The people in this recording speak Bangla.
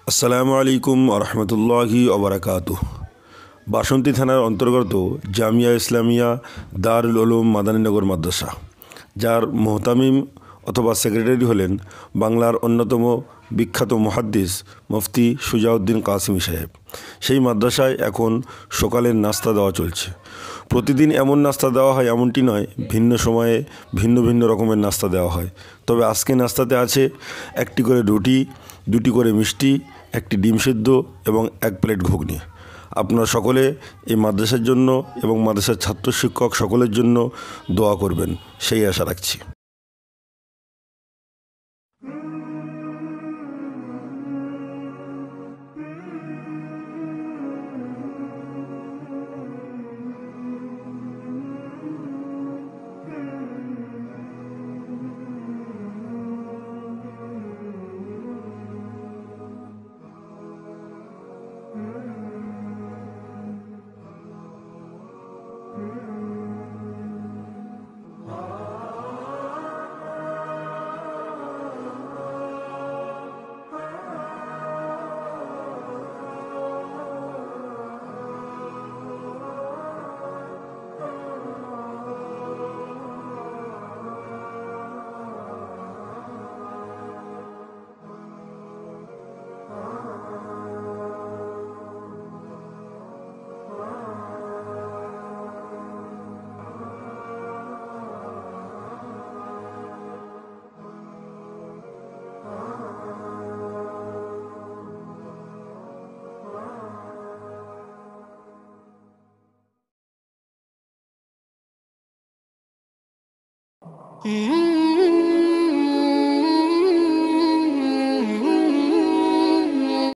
আসসালামু আলাইকুম আরহামতুল্লাহি ওবারাকাতুহ। বাসন্তী থানার অন্তর্গত জামিয়া ইসলামিয়া দারুল উলুম মাদানীনগর মাদ্রাসা, যার মোহতামিম অথবা সেক্রেটারি হলেন বাংলার অন্যতম বিখ্যাত মুহাদ্দিস মুফতি সুজাউদ্দিন কাসিমি সাহেব। সেই মাদ্রাসায় এখন সকালের নাস্তা দেওয়া চলছে। প্রতিদিন এমন নাস্তা দেওয়া হয় এমনটি নয়, ভিন্ন সময়ে ভিন্ন ভিন্ন রকমের নাস্তা দেওয়া হয়। তবে আজকে নাস্তাতে আছে একটি করে রুটি, দুটি করে মিষ্টি, একটি ডিম সিদ্ধ এবং এক প্লেট ঘুগনি। আপনারা সকলে এই মাদ্রাসার জন্য এবং মাদ্রাসার ছাত্র শিক্ষক সকলের জন্য দোয়া করবেন, সেই আশা রাখছি।